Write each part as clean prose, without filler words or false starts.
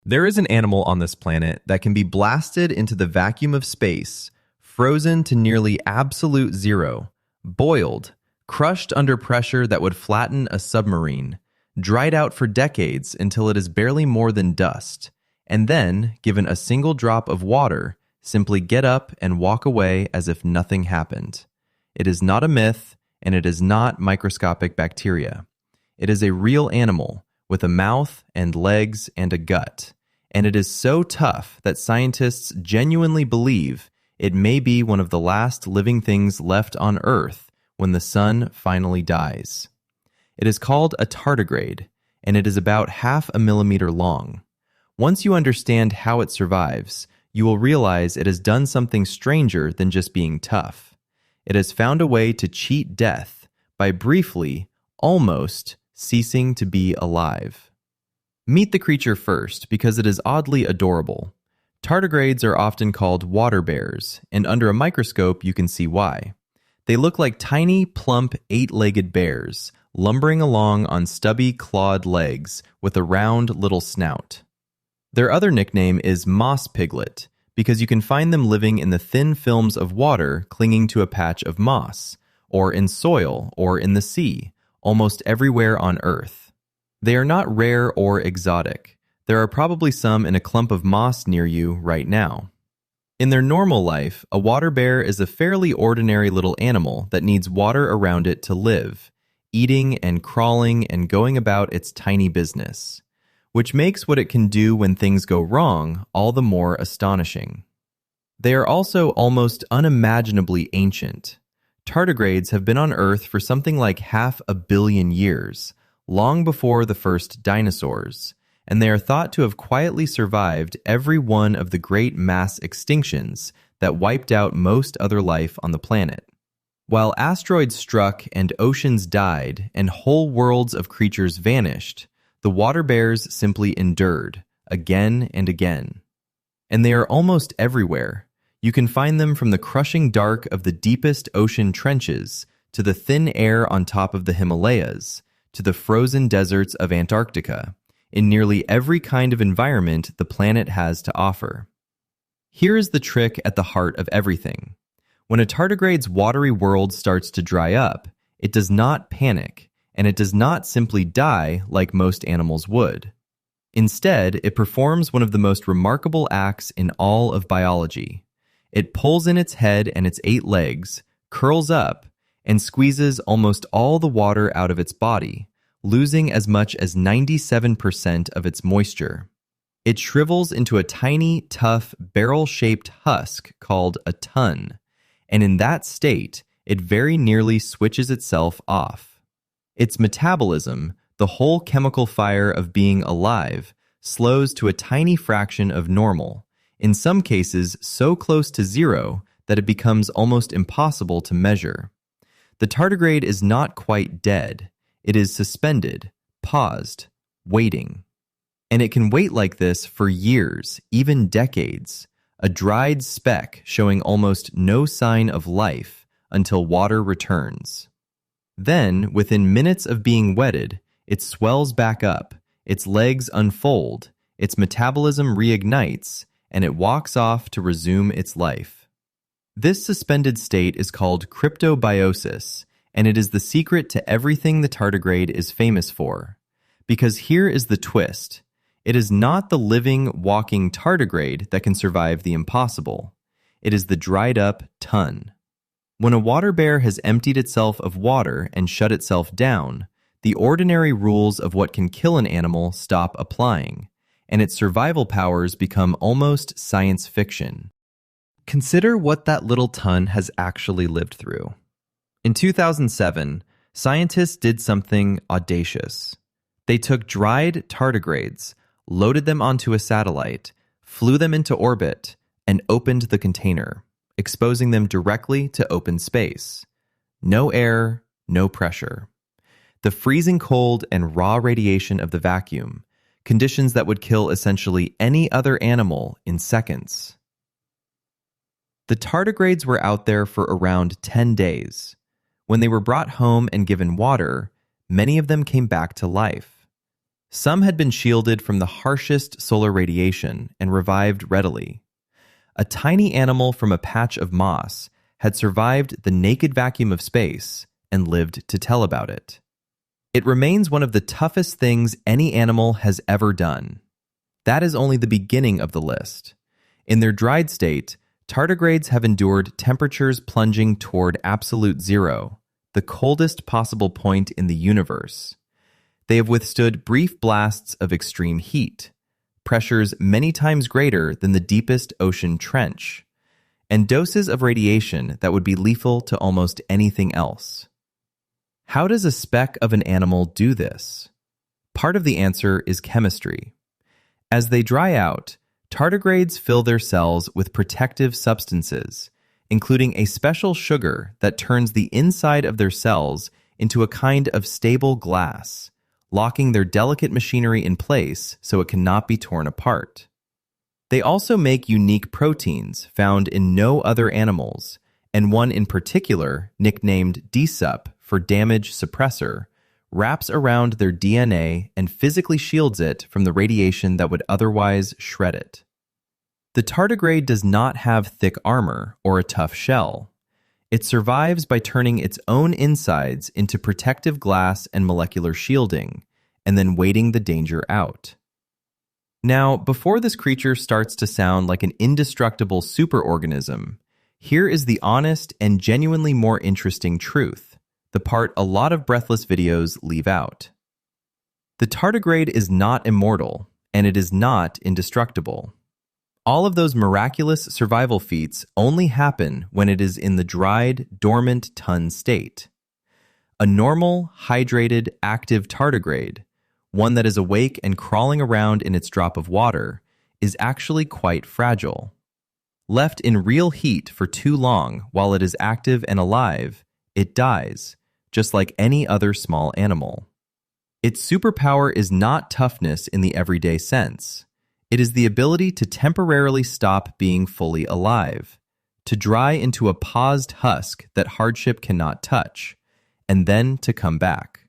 There is an animal on this planet that can be blasted into the vacuum of space, frozen to nearly absolute zero, boiled, crushed under pressure that would flatten a submarine, dried out for decades until it is barely more than dust, and then, given a single drop of water, simply get up and walk away as if nothing happened. It is not a myth, and it is not microscopic bacteria. It is a real animal with a mouth and legs and a gut, and it is so tough that scientists genuinely believe it may be one of the last living things left on Earth when the sun finally dies. It is called a tardigrade, and it is about 0.5 millimeter long. Once you understand how it survives, you will realize it has done something stranger than just being tough. It has found a way to cheat death by briefly, almost, ceasing to be alive. Meet the creature first because it is oddly adorable. Tardigrades are often called water bears, and under a microscope you can see why. They look like tiny, plump, 8-legged bears, lumbering along on stubby, clawed legs with a round little snout. Their other nickname is moss piglet, because you can find them living in the thin films of water clinging to a patch of moss, or in soil, or in the sea, almost everywhere on Earth. They are not rare or exotic. There are probably some in a clump of moss near you right now. In their normal life, a water bear is a fairly ordinary little animal that needs water around it to live, eating and crawling and going about its tiny business, which makes what it can do when things go wrong all the more astonishing. They are also almost unimaginably ancient. Tardigrades have been on Earth for something like 500 million years, long before the first dinosaurs, and they are thought to have quietly survived every one of the great mass extinctions that wiped out most other life on the planet. While asteroids struck and oceans died and whole worlds of creatures vanished, the water bears simply endured, again and again. And they are almost everywhere. You can find them from the crushing dark of the deepest ocean trenches to the thin air on top of the Himalayas, to the frozen deserts of Antarctica, in nearly every kind of environment the planet has to offer. Here is the trick at the heart of everything. When a tardigrade's watery world starts to dry up, it does not panic, and it does not simply die like most animals would. Instead, it performs one of the most remarkable acts in all of biology. It pulls in its head and its 8 legs, curls up, and squeezes almost all the water out of its body, losing as much as 97% of its moisture. It shrivels into a tiny, tough, barrel-shaped husk called a ton, and in that state, it very nearly switches itself off. Its metabolism, the whole chemical fire of being alive, slows to a tiny fraction of normal, in some cases so close to zero that it becomes almost impossible to measure. The tardigrade is not quite dead. It is suspended, paused, waiting. And it can wait like this for years, even decades, a dried speck showing almost no sign of life until water returns. Then, within minutes of being wetted, it swells back up, its legs unfold, its metabolism reignites, and it walks off to resume its life. This suspended state is called cryptobiosis, and it is the secret to everything the tardigrade is famous for. Because here is the twist. It is not the living, walking tardigrade that can survive the impossible. It is the dried-up ton. When a water bear has emptied itself of water and shut itself down, the ordinary rules of what can kill an animal stop applying, and its survival powers become almost science fiction. Consider what that little ton has actually lived through. In 2007, scientists did something audacious. They took dried tardigrades, loaded them onto a satellite, flew them into orbit, and opened the container, exposing them directly to open space. No air, no pressure. The freezing cold and raw radiation of the vacuum, conditions that would kill essentially any other animal in seconds. The tardigrades were out there for around 10 days. When they were brought home and given water, many of them came back to life. Some had been shielded from the harshest solar radiation and revived readily. A tiny animal from a patch of moss had survived the naked vacuum of space and lived to tell about it. It remains one of the toughest things any animal has ever done. That is only the beginning of the list. In their dried state, tardigrades have endured temperatures plunging toward absolute zero, the coldest possible point in the universe. They have withstood brief blasts of extreme heat, pressures many times greater than the deepest ocean trench, and doses of radiation that would be lethal to almost anything else. How does a speck of an animal do this? Part of the answer is chemistry. As they dry out, tardigrades fill their cells with protective substances, including a special sugar that turns the inside of their cells into a kind of stable glass, locking their delicate machinery in place so it cannot be torn apart. They also make unique proteins found in no other animals, and one in particular, nicknamed DSUP for damage suppressor, wraps around their DNA and physically shields it from the radiation that would otherwise shred it. The tardigrade does not have thick armor or a tough shell. It survives by turning its own insides into protective glass and molecular shielding, and then waiting the danger out. Now, before this creature starts to sound like an indestructible superorganism, here is the honest and genuinely more interesting truth, the part a lot of breathless videos leave out. The tardigrade is not immortal, and it is not indestructible. All of those miraculous survival feats only happen when it is in the dried, dormant ton state. A normal, hydrated, active tardigrade, one that is awake and crawling around in its drop of water, is actually quite fragile. Left in real heat for too long while it is active and alive, it dies, just like any other small animal. Its superpower is not toughness in the everyday sense. It is the ability to temporarily stop being fully alive, to dry into a paused husk that hardship cannot touch, and then to come back.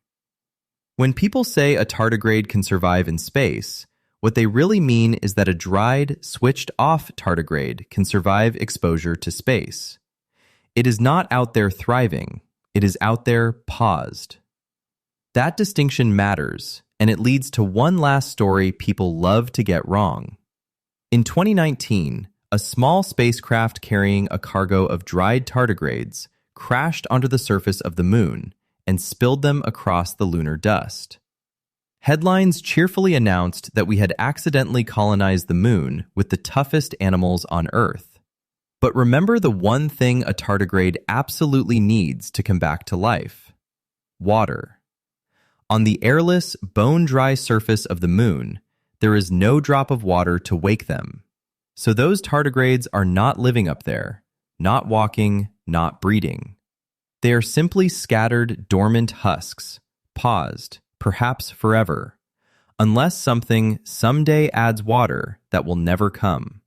When people say a tardigrade can survive in space, what they really mean is that a dried, switched-off tardigrade can survive exposure to space. It is not out there thriving, it is out there paused. That distinction matters, and it leads to one last story people love to get wrong. In 2019, a small spacecraft carrying a cargo of dried tardigrades crashed onto the surface of the moon and spilled them across the lunar dust. Headlines cheerfully announced that we had accidentally colonized the moon with the toughest animals on Earth. But remember the one thing a tardigrade absolutely needs to come back to life: water. On the airless, bone-dry surface of the moon, there is no drop of water to wake them. So those tardigrades are not living up there, not walking, not breeding. They are simply scattered, dormant husks, paused, perhaps forever, unless something someday adds water that will never come.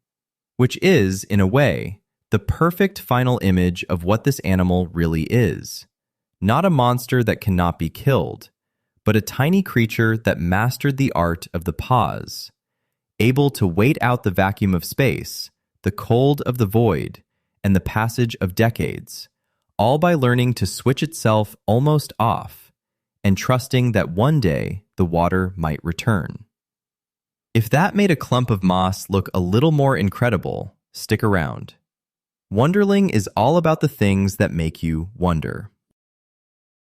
Which is, in a way, the perfect final image of what this animal really is. Not a monster that cannot be killed, but a tiny creature that mastered the art of the pause, able to wait out the vacuum of space, the cold of the void, and the passage of decades, all by learning to switch itself almost off and trusting that one day the water might return. If that made a clump of moss look a little more incredible, stick around. Wonderling is all about the things that make you wonder.